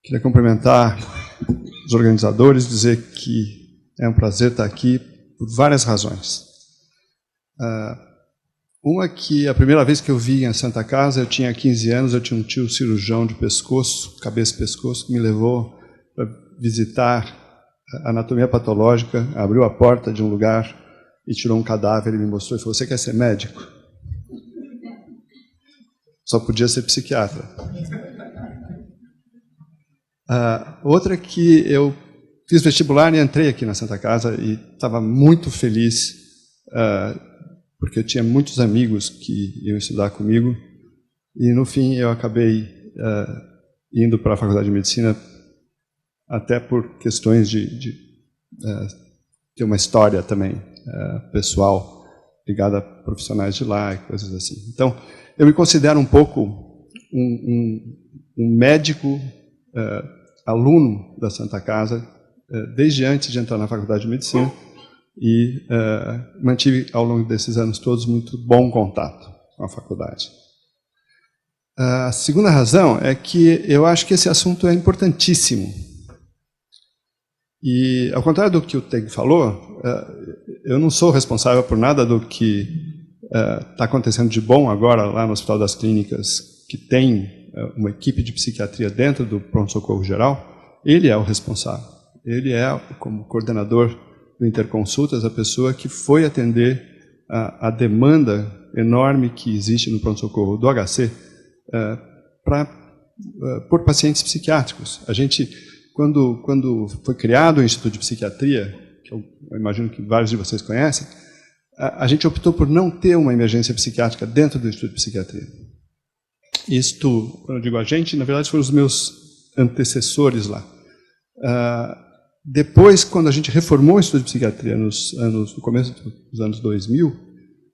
Queria cumprimentar os organizadores, dizer que é um prazer estar aqui por várias razões. Uma que a primeira vez que eu vim à Santa Casa, eu tinha 15 anos, eu tinha um tio cirurgião de pescoço, cabeça e pescoço, que me levou para visitar a anatomia patológica, abriu a porta de um lugar e tirou um cadáver e me mostrou e falou: "Você quer ser médico?" Só podia ser psiquiatra. Outra que eu fiz vestibular e entrei aqui na Santa Casa e estava muito feliz, porque eu tinha muitos amigos que iam estudar comigo, e no fim eu acabei indo para a Faculdade de Medicina até por questões de ter uma história também pessoal ligada a profissionais de lá e coisas assim. Então, eu me considero um pouco um médico aluno da Santa Casa desde antes de entrar na Faculdade de Medicina, e mantive ao longo desses anos todos muito bom contato com a faculdade. A segunda razão é que eu acho que esse assunto é importantíssimo. E, ao contrário do que o Teng falou, eu não sou responsável por nada do que está acontecendo de bom agora lá no Hospital das Clínicas, que tem uma equipe de psiquiatria dentro do pronto-socorro geral. Ele é o responsável. Ele é, como coordenador do Interconsultas, a pessoa que foi atender a demanda enorme que existe no pronto-socorro do HC por pacientes psiquiátricos. A gente, quando foi criado o Instituto de Psiquiatria, que eu imagino que vários de vocês conhecem, a gente optou por não ter uma emergência psiquiátrica dentro do Instituto de Psiquiatria. Isto, quando eu digo a gente, na verdade foram os meus antecessores lá. Depois, quando a gente reformou o Instituto de Psiquiatria no começo dos anos 2000,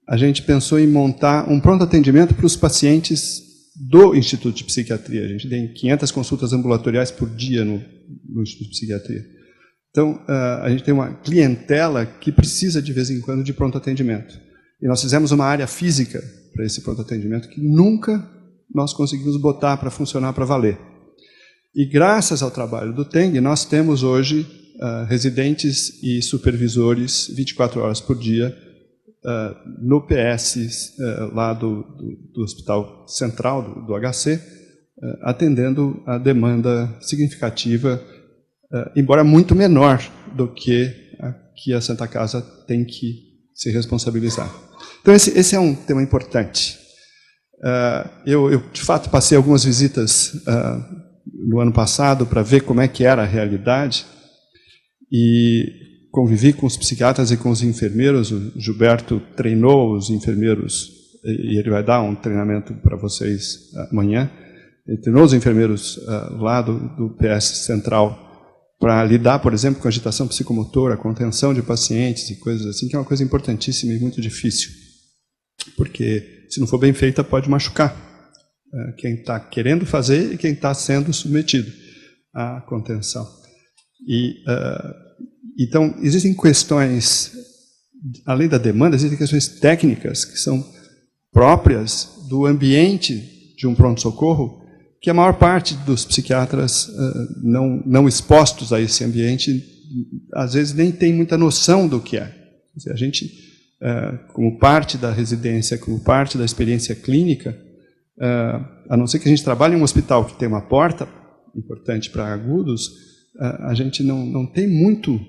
a gente pensou em montar um pronto atendimento para os pacientes do Instituto de Psiquiatria. A gente tem 500 consultas ambulatoriais por dia no Instituto de Psiquiatria. Então, a gente tem uma clientela que precisa, de vez em quando, de pronto atendimento. E nós fizemos uma área física para esse pronto atendimento que nunca nós conseguimos botar para funcionar, para valer. E graças ao trabalho do Teng, nós temos hoje residentes e supervisores 24 horas por dia no PS lá do Hospital Central, do HC, atendendo a demanda significativa, embora muito menor do que a Santa Casa tem que se responsabilizar. Então, esse é um tema importante. Eu, de fato, passei algumas visitas no ano passado para ver como é que era a realidade e convivi com os psiquiatras e com os enfermeiros. O Gilberto treinou os enfermeiros e ele vai dar um treinamento para vocês amanhã. Ele treinou os enfermeiros lá do PS Central para lidar, por exemplo, com agitação psicomotora, contenção de pacientes e coisas assim, que é uma coisa importantíssima e muito difícil, porque se não for bem feita pode machucar quem está querendo fazer e quem está sendo submetido à contenção. Então, existem questões, além da demanda, existem questões técnicas que são próprias do ambiente de um pronto-socorro, que a maior parte dos psiquiatras não expostos a esse ambiente, às vezes nem tem muita noção do que é. Quer dizer, a gente, como parte da residência, como parte da experiência clínica, a não ser que a gente trabalhe em um hospital que tem uma porta importante para agudos, a gente não tem muito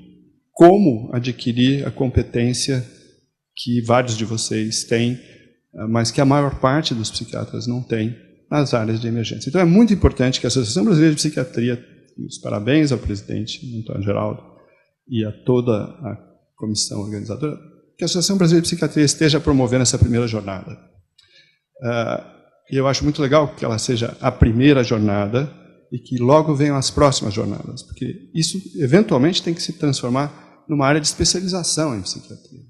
como adquirir a competência que vários de vocês têm, mas que a maior parte dos psiquiatras não tem nas áreas de emergência. Então, é muito importante que a Associação Brasileira de Psiquiatria, e os parabéns ao presidente Antônio Geraldo e a toda a comissão organizadora, que a Associação Brasileira de Psiquiatria esteja promovendo essa primeira jornada. E eu acho muito legal que ela seja a primeira jornada e que logo venham as próximas jornadas, porque isso, eventualmente, tem que se transformar numa área de especialização em psiquiatria.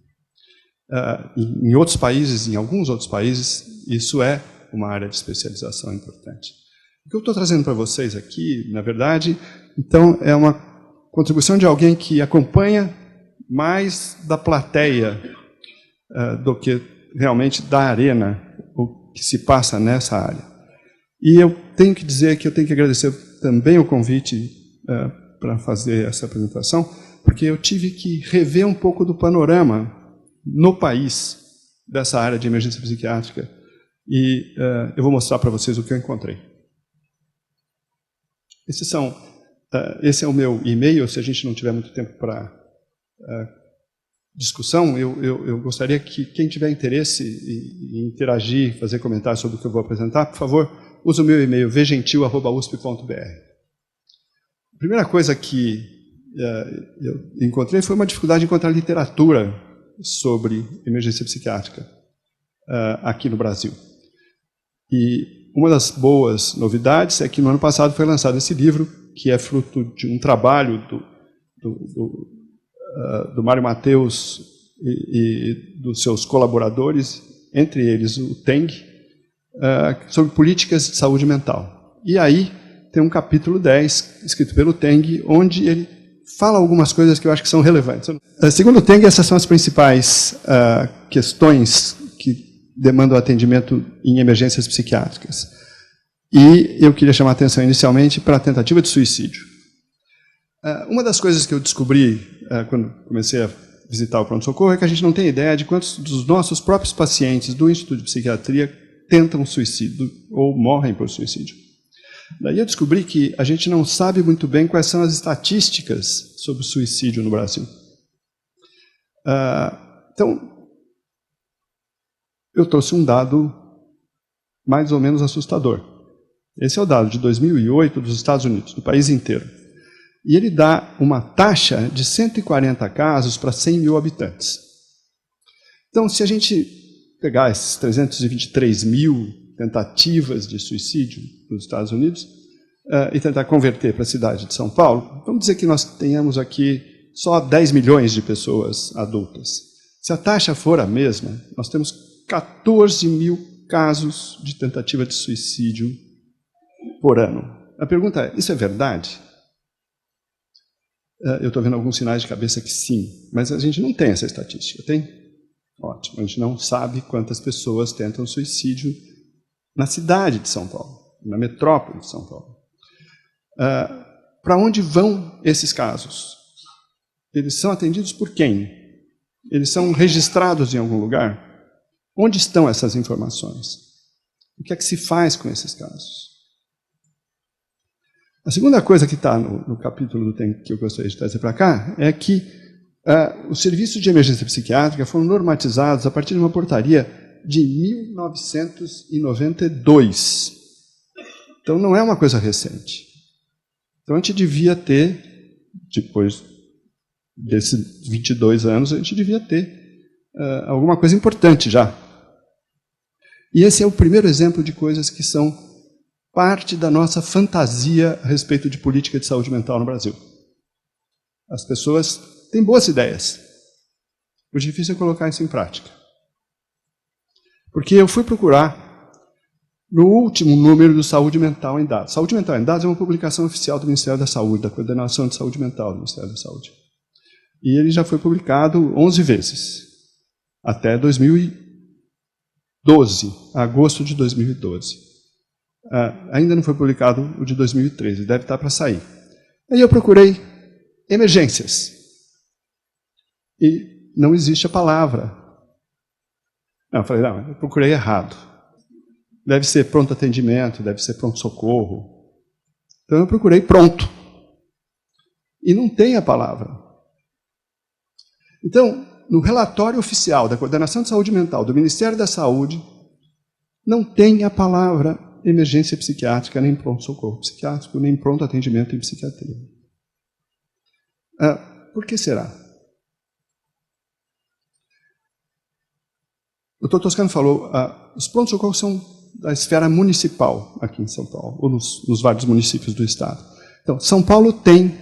Em outros países, em alguns outros países, isso é uma área de especialização importante. O que eu estou trazendo para vocês aqui, na verdade, então, é uma contribuição de alguém que acompanha mais da plateia do que realmente da arena, o que se passa nessa área. E eu tenho que dizer que eu tenho que agradecer também o convite para fazer essa apresentação, porque eu tive que rever um pouco do panorama no país dessa área de emergência psiquiátrica. E eu vou mostrar para vocês o que eu encontrei. Esse é o meu e-mail. Se a gente não tiver muito tempo para discussão, eu gostaria que quem tiver interesse em interagir, fazer comentários sobre o que eu vou apresentar, por favor, use o meu e-mail, vgentil@usp.br. A primeira coisa que eu encontrei foi uma dificuldade de encontrar literatura sobre emergência psiquiátrica aqui no Brasil. E uma das boas novidades é que no ano passado foi lançado esse livro, que é fruto de um trabalho do Mário Mateus e dos seus colaboradores, entre eles o Teng, sobre políticas de saúde mental. E aí tem um capítulo 10, escrito pelo Teng, onde ele fala algumas coisas que eu acho que são relevantes. Segundo o Teng, essas são as principais questões que demandam atendimento em emergências psiquiátricas. E eu queria chamar a atenção inicialmente para a tentativa de suicídio. Uma das coisas que eu descobri quando comecei a visitar o pronto-socorro é que a gente não tem ideia de quantos dos nossos próprios pacientes do Instituto de Psiquiatria tentam suicídio ou morrem por suicídio. Daí eu descobri que a gente não sabe muito bem quais são as estatísticas sobre suicídio no Brasil. Então, eu trouxe um dado mais ou menos assustador. Esse é o dado de 2008 dos Estados Unidos, do país inteiro. E ele dá uma taxa de 140 casos para 100 mil habitantes. Então, se a gente pegar esses 323 mil tentativas de suicídio nos Estados Unidos e tentar converter para a cidade de São Paulo, vamos dizer que nós tenhamos aqui só 10 milhões de pessoas adultas. Se a taxa for a mesma, nós temos 14 mil casos de tentativa de suicídio por ano. A pergunta é, isso é verdade? Eu estou vendo alguns sinais de cabeça que sim, mas a gente não tem essa estatística, tem? Ótimo, a gente não sabe quantas pessoas tentam suicídio na cidade de São Paulo, na metrópole de São Paulo. Para onde vão esses casos? Eles são atendidos por quem? Eles são registrados em algum lugar? Onde estão essas informações? O que é que se faz com esses casos? A segunda coisa que está no capítulo do Teng que eu gostaria de trazer para cá é que os serviços de emergência psiquiátrica foram normatizados a partir de uma portaria de 1992. Então, não é uma coisa recente. Então, a gente devia ter, depois desses 22 anos, a gente devia ter alguma coisa importante já. E esse é o primeiro exemplo de coisas que são parte da nossa fantasia a respeito de política de saúde mental no Brasil. As pessoas têm boas ideias. O difícil é colocar isso em prática. Porque eu fui procurar no último número do Saúde Mental em Dados. Saúde Mental em Dados é uma publicação oficial do Ministério da Saúde, da Coordenação de Saúde Mental do Ministério da Saúde. E ele já foi publicado 11 vezes, até 2012, agosto de 2012. Ainda não foi publicado o de 2013, deve estar para sair. Aí eu procurei emergências. E não existe a palavra. Não, eu falei, não, eu procurei errado. Deve ser pronto atendimento, deve ser pronto-socorro. Então eu procurei pronto. E não tem a palavra. Então, no relatório oficial da Coordenação de Saúde Mental do Ministério da Saúde, não tem a palavra emergência psiquiátrica, nem pronto-socorro psiquiátrico, nem pronto atendimento em psiquiatria. Por que será? O Dr. Toscano falou, os pronto-socorros são da esfera municipal aqui em São Paulo, ou nos vários municípios do estado. Então, São Paulo tem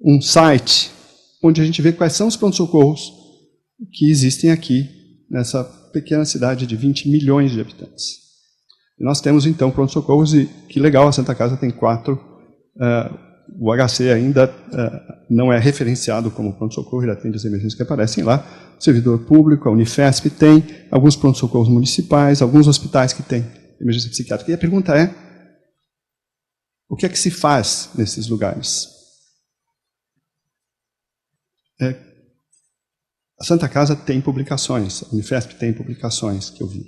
um site onde a gente vê quais são os pronto-socorros que existem aqui, nessa pequena cidade de 20 milhões de habitantes. E nós temos, então, pronto-socorros, e que legal, a Santa Casa tem 4. O HC ainda não é referenciado como pronto-socorro, ele atende as emergências que aparecem lá. O servidor público, a Unifesp tem, alguns pronto-socorros municipais, alguns hospitais que têm emergência psiquiátrica. E a pergunta é, O que é que se faz nesses lugares? A Santa Casa tem publicações, a Unifesp tem publicações que eu vi.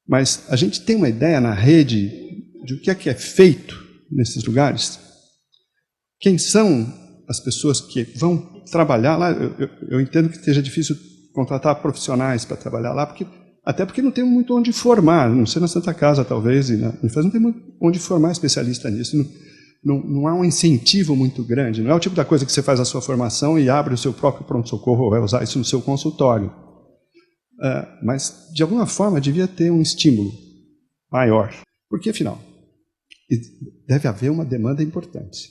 Mas a gente tem uma ideia na rede de o que é feito nesses lugares? Quem são as pessoas que vão trabalhar lá? Eu entendo que seja difícil contratar profissionais para trabalhar lá, até porque não tem muito onde formar, não sei na Santa Casa, talvez, e na Unifesp não tem muito onde formar especialista nisso. Não há um incentivo muito grande, não é o tipo da coisa que você faz a sua formação e abre o seu próprio pronto-socorro ou vai usar isso no seu consultório. Mas, de alguma forma, devia ter um estímulo maior. Porque, afinal, deve haver uma demanda importante.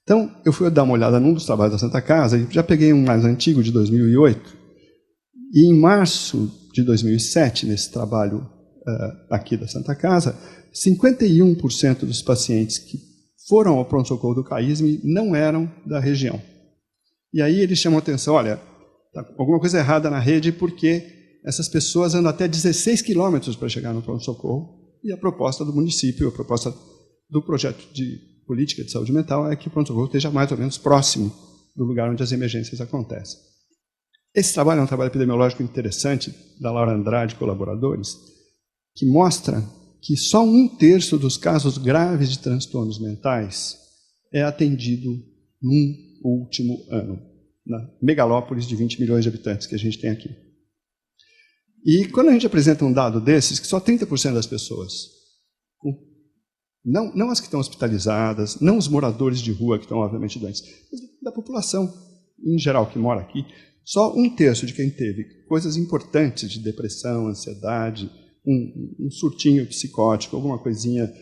Então, eu fui dar uma olhada num dos trabalhos da Santa Casa, e já peguei um mais antigo, de 2008, e em março de 2007, nesse trabalho aqui da Santa Casa, 51% dos pacientes que foram ao pronto-socorro do CAISM não eram da região. E aí eles chamam a atenção, olha, tá alguma coisa errada na rede porque essas pessoas andam até 16 quilômetros para chegar no pronto-socorro, e a proposta do município, a proposta do projeto de política de saúde mental é que o pronto-socorro esteja mais ou menos próximo do lugar onde as emergências acontecem. Esse trabalho é um trabalho epidemiológico interessante, da Laura Andrade e colaboradores, que mostra que só 1/3 dos casos graves de transtornos mentais é atendido num último ano, na megalópolis de 20 milhões de habitantes que a gente tem aqui. E quando a gente apresenta um dado desses, que só 30% das pessoas, não as que estão hospitalizadas, não os moradores de rua que estão obviamente doentes, mas da população em geral que mora aqui, só 1/3 de quem teve coisas importantes de depressão, ansiedade, um surtinho psicótico, alguma coisinha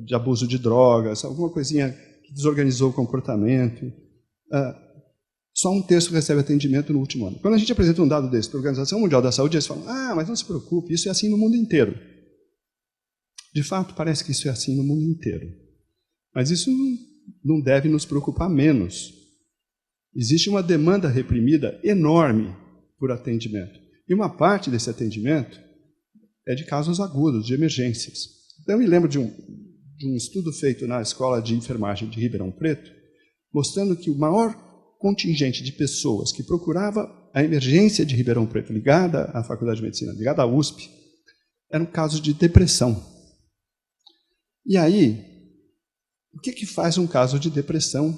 de abuso de drogas, alguma coisinha que desorganizou o comportamento, só 1/3 recebe atendimento no último ano. Quando a gente apresenta um dado desse para a Organização Mundial da Saúde, eles falam, mas não se preocupe, isso é assim no mundo inteiro. De fato, parece que isso é assim no mundo inteiro. Mas isso não deve nos preocupar menos. Existe uma demanda reprimida enorme por atendimento. E uma parte desse atendimento é de casos agudos, de emergências. Então, eu me lembro de um estudo feito na Escola de Enfermagem de Ribeirão Preto, mostrando que o maior contingente de pessoas que procurava a emergência de Ribeirão Preto, ligada à Faculdade de Medicina, ligada à USP, eram casos de depressão. E aí, o que faz um caso de depressão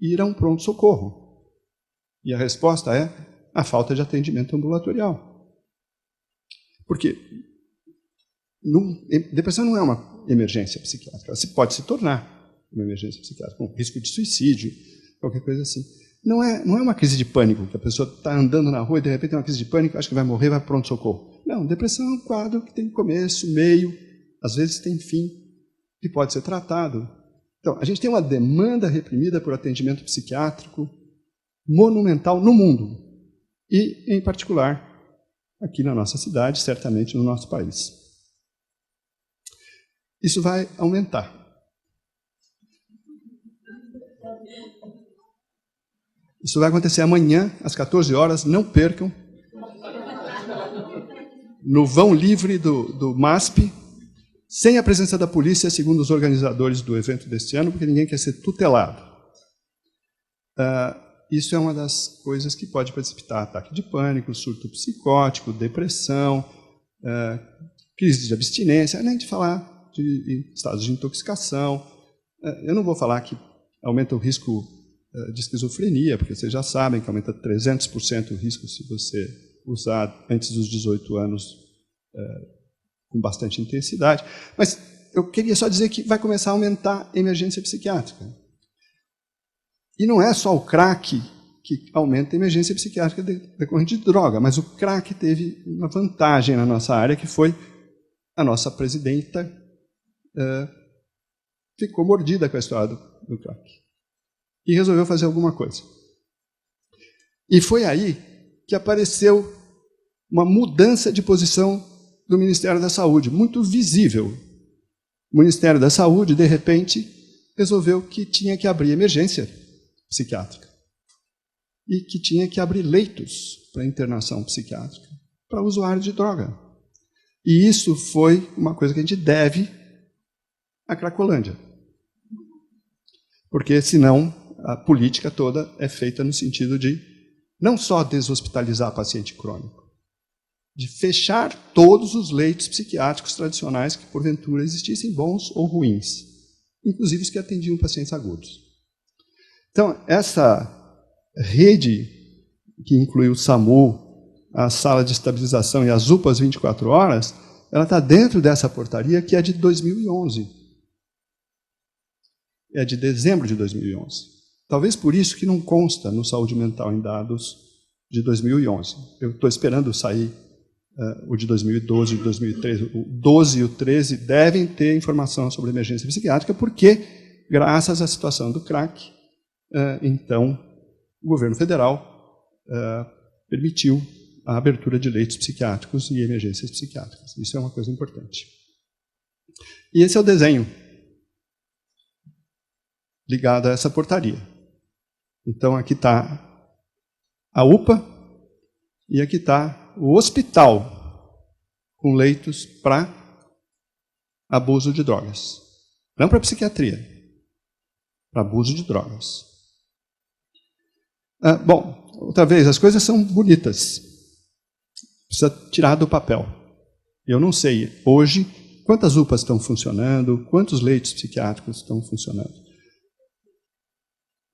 ir a um pronto-socorro? E a resposta é a falta de atendimento ambulatorial. Porque depressão não é uma emergência psiquiátrica, ela pode se tornar uma emergência psiquiátrica, com risco de suicídio, qualquer coisa assim. Não é uma crise de pânico, que a pessoa está andando na rua e de repente tem uma crise de pânico, acha que vai morrer, vai para o pronto-socorro. Não, depressão é um quadro que tem começo, meio, às vezes tem fim, que pode ser tratado. Então, a gente tem uma demanda reprimida por atendimento psiquiátrico monumental no mundo, e, em particular, aqui na nossa cidade, certamente no nosso país. Isso vai aumentar. Isso vai acontecer amanhã, às 14 horas, não percam, no vão livre do MASP, sem a presença da polícia, segundo os organizadores do evento deste ano, porque ninguém quer ser tutelado. Isso é uma das coisas que pode precipitar ataque de pânico, surto psicótico, depressão, crise de abstinência, além de falar de estados de intoxicação. Eu não vou falar que aumenta o risco de esquizofrenia, porque vocês já sabem que aumenta 300% o risco se você usar antes dos 18 anos com bastante intensidade. Mas eu queria só dizer que vai começar a aumentar a emergência psiquiátrica. E não é só o crack que aumenta a emergência psiquiátrica decorrente de droga, mas o crack teve uma vantagem na nossa área, que foi a nossa presidenta ficou mordida com a história do crack. E resolveu fazer alguma coisa. E foi aí que apareceu uma mudança de posição do Ministério da Saúde, muito visível. O Ministério da Saúde, de repente, resolveu que tinha que abrir emergência psiquiátrica e que tinha que abrir leitos para internação psiquiátrica para usuário de droga. E isso foi uma coisa que a gente deve a Cracolândia. Porque, senão, a política toda é feita no sentido de não só deshospitalizar paciente crônico, de fechar todos os leitos psiquiátricos tradicionais que, porventura, existissem, bons ou ruins, inclusive os que atendiam pacientes agudos. Então, essa rede, que inclui o SAMU, a sala de estabilização e as UPAs 24 horas, ela está dentro dessa portaria, que é de 2011. É de dezembro de 2011. Talvez por isso que não consta no Saúde Mental em dados de 2011. Eu estou esperando sair o de 2012 e de 2013. O 12 e o 13 devem ter informação sobre emergência psiquiátrica, porque, graças à situação do crack, então, o governo federal permitiu a abertura de leitos psiquiátricos e emergências psiquiátricas. Isso é uma coisa importante. E esse é o desenho ligado a essa portaria. Então, aqui está a UPA e aqui está o hospital com leitos para abuso de drogas. Não para psiquiatria, para abuso de drogas. Bom, outra vez, as coisas são bonitas. Precisa tirar do papel. Eu não sei, hoje, quantas UPAs estão funcionando, quantos leitos psiquiátricos estão funcionando.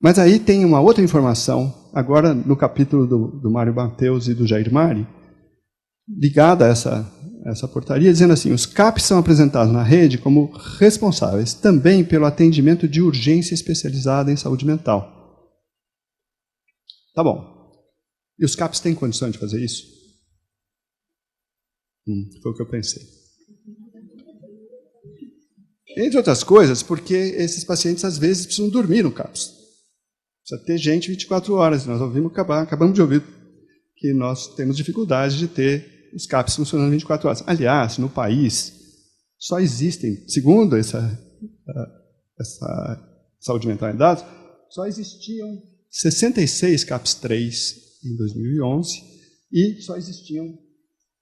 Mas aí tem uma outra informação, agora no capítulo do Mário Mateus e do Jair Mari, ligada a essa portaria, dizendo assim, os CAPs são apresentados na rede como responsáveis também pelo atendimento de urgência especializada em saúde mental. Tá bom. E os CAPs têm condição de fazer isso? Foi o que eu pensei. Entre outras coisas, porque esses pacientes, às vezes, precisam dormir no CAPs. Precisa ter gente 24 horas. Nós acabamos de ouvir que nós temos dificuldade de ter os CAPs funcionando 24 horas. Aliás, no país, só existem, segundo essa saúde mental em dados, só existiam 66 CAPs 3 em 2011 e só existiam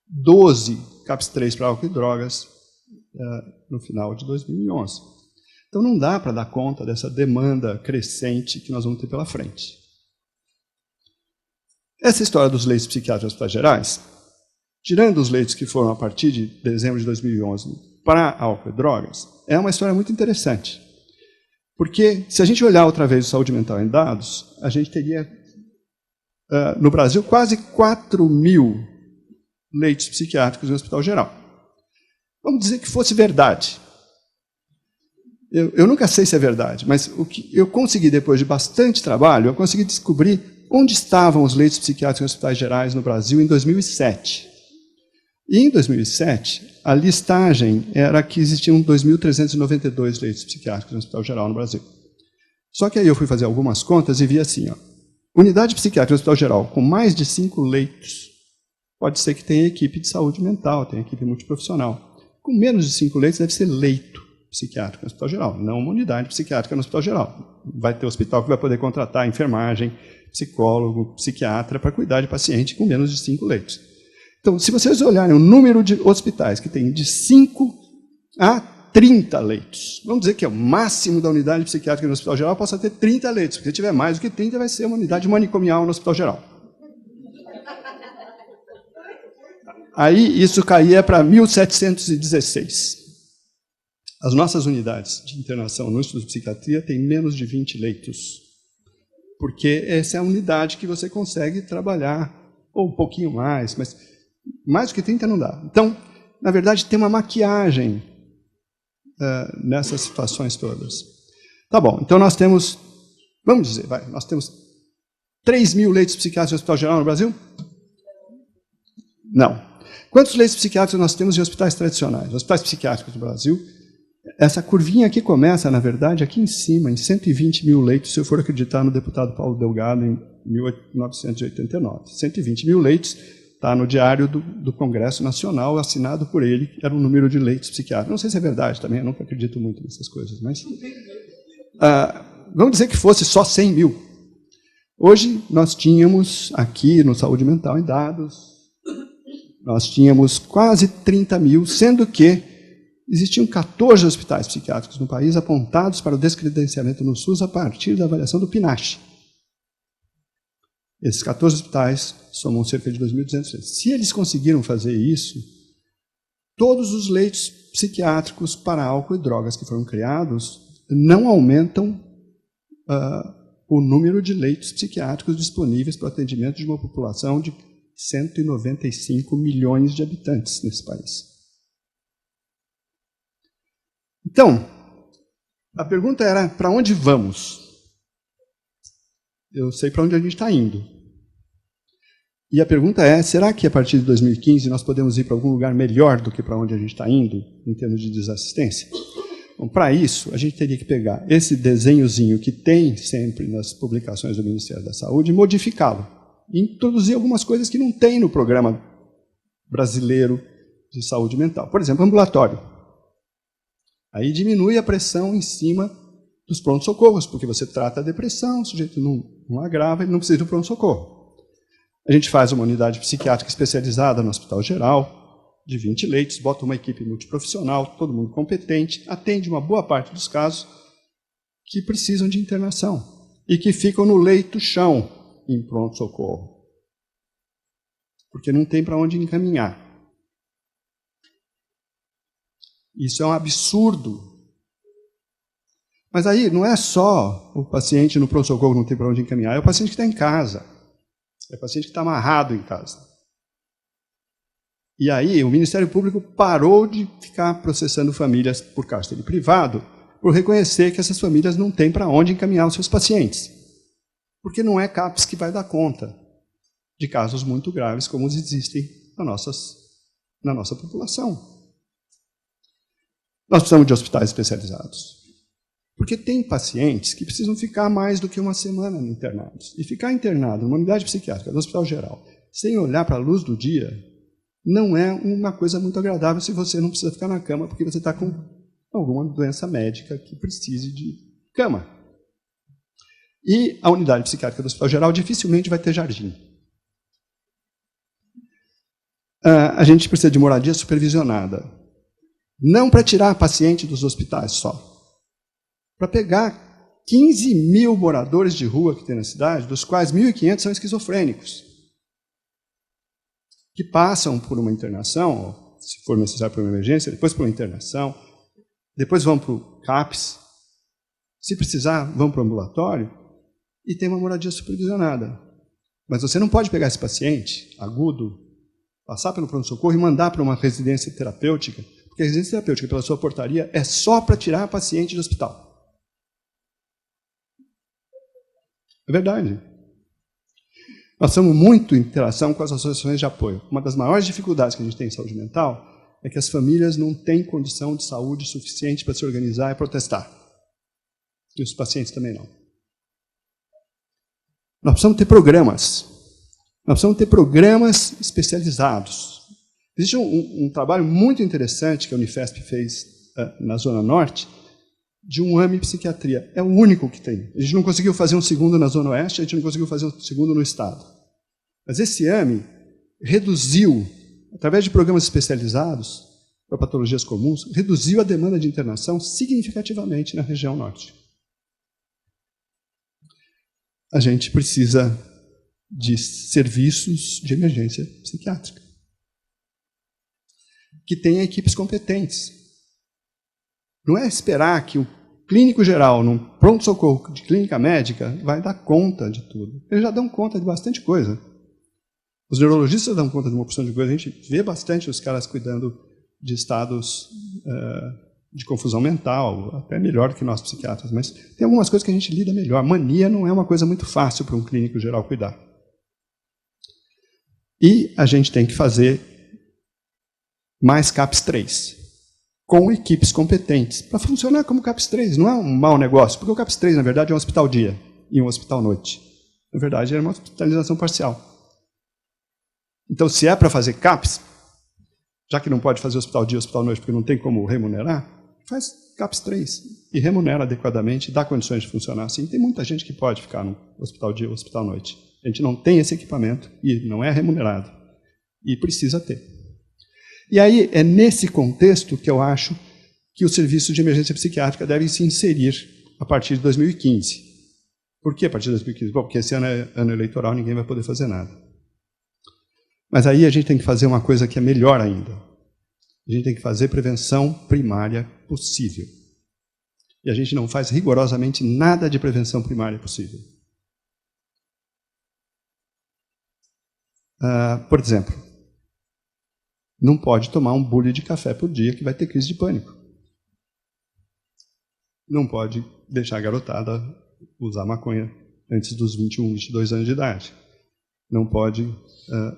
12 CAPs 3 para álcool e drogas no final de 2011. Então não dá para dar conta dessa demanda crescente que nós vamos ter pela frente. Essa história dos leitos psiquiátricos em hospitais gerais, tirando os leitos que foram a partir de dezembro de 2011 para álcool e drogas, é uma história muito interessante. Porque, se a gente olhar outra vez o saúde mental em dados, a gente teria, no Brasil, quase 4.000 leitos psiquiátricos no hospital geral. Vamos dizer que fosse verdade. Eu nunca sei se é verdade, mas o que eu consegui, depois de bastante trabalho, eu consegui descobrir onde estavam os leitos psiquiátricos em hospitais gerais no Brasil em 2007. E em 2007, a listagem era que existiam 2.392 leitos psiquiátricos no hospital geral no Brasil. Só que aí eu fui fazer algumas contas e vi assim, unidade psiquiátrica no hospital geral com mais de 5 leitos, pode ser que tenha equipe de saúde mental, tenha equipe multiprofissional. Com menos de 5 leitos deve ser leito psiquiátrico no hospital geral, não uma unidade psiquiátrica no hospital geral. Vai ter hospital que vai poder contratar enfermagem, psicólogo, psiquiatra para cuidar de paciente com menos de 5 leitos. Então, se vocês olharem o número de hospitais que tem de 5 a 30 leitos, vamos dizer que é o máximo da unidade psiquiátrica no hospital geral, possa ter 30 leitos, porque se tiver mais do que 30, vai ser uma unidade manicomial no hospital geral. Aí, isso caía para 1.716. As nossas unidades de internação no Instituto de Psiquiatria têm menos de 20 leitos, porque essa é a unidade que você consegue trabalhar, ou um pouquinho mais, mas mais do que 30 não dá. Então, na verdade, tem uma maquiagem nessas situações todas. Tá bom, então nós temos, vamos dizer, nós temos 3.000 leitos psiquiátricos no Hospital Geral no Brasil? Não. Quantos leitos psiquiátricos nós temos em hospitais tradicionais? Hospitais psiquiátricos no Brasil, essa curvinha aqui começa, na verdade, aqui em cima, em 120.000 leitos, se eu for acreditar no deputado Paulo Delgado, em 1989. 120.000 leitos, está no Diário do Congresso Nacional, assinado por ele, que era o número de leitos psiquiátricos. Não sei se é verdade também, eu nunca acredito muito nessas coisas, mas vamos dizer que fosse só 100.000. Hoje, nós tínhamos aqui no Saúde Mental em dados, nós tínhamos quase 30.000, sendo que existiam 14 hospitais psiquiátricos no país apontados para o descredenciamento no SUS a partir da avaliação do PNASH. Esses 14 hospitais somam cerca de 2.200 leitos. Se eles conseguiram fazer isso, todos os leitos psiquiátricos para álcool e drogas que foram criados não aumentam o número de leitos psiquiátricos disponíveis para o atendimento de uma população de 195 milhões de habitantes nesse país. Então, a pergunta era, para onde vamos? Eu sei para onde a gente está indo. E a pergunta é, será que a partir de 2015 nós podemos ir para algum lugar melhor do que para onde a gente está indo, em termos de desassistência? Bom, para isso, a gente teria que pegar esse desenhozinho que tem sempre nas publicações do Ministério da Saúde e modificá-lo. E introduzir algumas coisas que não tem no programa brasileiro de saúde mental. Por exemplo, ambulatório. Aí diminui a pressão em cima dos pronto-socorros, porque você trata a depressão, o sujeito não agrava, ele não precisa do pronto-socorro. A gente faz uma unidade psiquiátrica especializada no Hospital Geral, de 20 leitos, bota uma equipe multiprofissional, todo mundo competente, atende uma boa parte dos casos que precisam de internação e que ficam no leito-chão em pronto-socorro, porque não tem para onde encaminhar. Isso é um absurdo. Mas aí não é só o paciente no pronto-socorro que não tem para onde encaminhar, é o paciente que está em casa. É o paciente que está amarrado em casa. E aí o Ministério Público parou de ficar processando famílias por cárcere privado por reconhecer que essas famílias não têm para onde encaminhar os seus pacientes. Porque não é CAPS que vai dar conta de casos muito graves como existem na nossa população. Nós precisamos de hospitais especializados. Porque tem pacientes que precisam ficar mais do que uma semana internados. E ficar internado numa unidade psiquiátrica do Hospital Geral, sem olhar para a luz do dia, não é uma coisa muito agradável se você não precisa ficar na cama porque você está com alguma doença médica que precise de cama. E a unidade psiquiátrica do Hospital Geral dificilmente vai ter jardim. A gente precisa de moradia supervisionada. Não para tirar paciente dos hospitais só. Para pegar 15 mil moradores de rua que tem na cidade, dos quais 1.500 são esquizofrênicos, que passam por uma internação, se for necessário para uma emergência, depois por uma internação, depois vão para o CAPS, se precisar, vão para o ambulatório, e tem uma moradia supervisionada. Mas você não pode pegar esse paciente agudo, passar pelo pronto-socorro e mandar para uma residência terapêutica, porque a residência terapêutica, pela sua portaria, é só para tirar paciente do hospital. É verdade. Nós temos muito interação com as associações de apoio. Uma das maiores dificuldades que a gente tem em saúde mental é que as famílias não têm condição de saúde suficiente para se organizar e protestar. E os pacientes também não. Nós precisamos ter programas. Nós precisamos ter programas especializados. Existe um trabalho muito interessante que a Unifesp fez na Zona Norte, de um AME Psiquiatria. É o único que tem. A gente não conseguiu fazer um segundo na Zona Oeste, a gente não conseguiu fazer um segundo no Estado. Mas esse AME reduziu, através de programas especializados para patologias comuns, reduziu a demanda de internação significativamente na região norte. A gente precisa de serviços de emergência psiquiátrica, que tenha equipes competentes. Não é esperar que o clínico geral, num pronto-socorro de clínica médica, vai dar conta de tudo. Eles já dão conta de bastante coisa. Os neurologistas dão conta de uma porção de coisa. A gente vê bastante os caras cuidando de estados de confusão mental, até melhor que nós psiquiatras, mas tem algumas coisas que a gente lida melhor. Mania não é uma coisa muito fácil para um clínico geral cuidar. E a gente tem que fazer mais CAPS 3. Com equipes competentes, para funcionar como CAPS 3. Não é um mau negócio, porque o CAPS 3, na verdade, é um hospital dia e um hospital noite. Na verdade, é uma hospitalização parcial. Então, se é para fazer CAPS, já que não pode fazer hospital dia e hospital noite, porque não tem como remunerar, faz CAPS 3 e remunera adequadamente, dá condições de funcionar assim. Tem muita gente que pode ficar no hospital dia ou hospital noite. A gente não tem esse equipamento e não é remunerado. E precisa ter. E aí, é nesse contexto que eu acho que os serviços de emergência psiquiátrica devem se inserir a partir de 2015. Por que a partir de 2015? Bom, porque esse ano é ano eleitoral, ninguém vai poder fazer nada. Mas aí a gente tem que fazer uma coisa que é melhor ainda. A gente tem que fazer prevenção primária possível. E a gente não faz rigorosamente nada de prevenção primária possível. Por exemplo, não pode tomar um bule de café por dia que vai ter crise de pânico. Não pode deixar a garotada usar maconha antes dos 21, 22 anos de idade. Não pode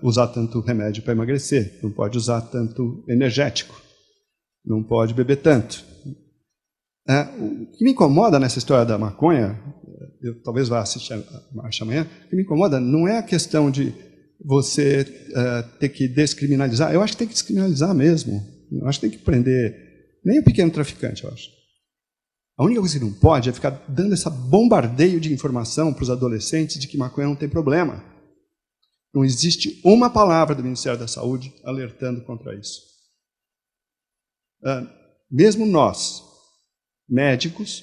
usar tanto remédio para emagrecer. Não pode usar tanto energético. Não pode beber tanto. O que me incomoda nessa história da maconha, eu talvez vá assistir a marcha amanhã, o que me incomoda não é a questão de você ter que descriminalizar. Eu acho que tem que descriminalizar mesmo. Eu acho que tem que prender nem o pequeno traficante, eu acho. A única coisa que não pode é ficar dando esse bombardeio de informação para os adolescentes de que maconha não tem problema. Não existe uma palavra do Ministério da Saúde alertando contra isso. Mesmo nós, médicos,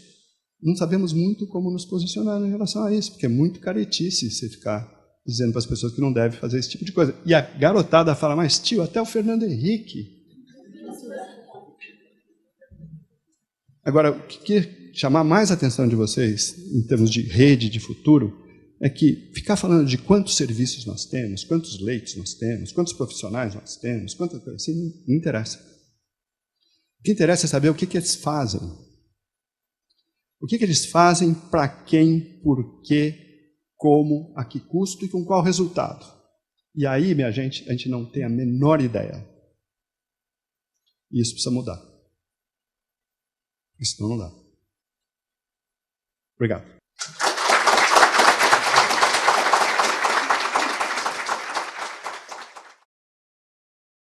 não sabemos muito como nos posicionar em relação a isso, porque é muito caretice você ficar dizendo para as pessoas que não devem fazer esse tipo de coisa. E a garotada fala, mas tio, até o Fernando Henrique. Agora, o que chamar mais a atenção de vocês, em termos de rede de futuro, é que ficar falando de quantos serviços nós temos, quantos leitos nós temos, quantos profissionais nós temos, quantas coisas assim, não interessa. O que interessa é saber o que eles fazem. O que eles fazem, para quem, por quê, como, a que custo e com qual resultado. E aí, minha gente, a gente não tem a menor ideia. E isso precisa mudar. Senão não dá. Obrigado.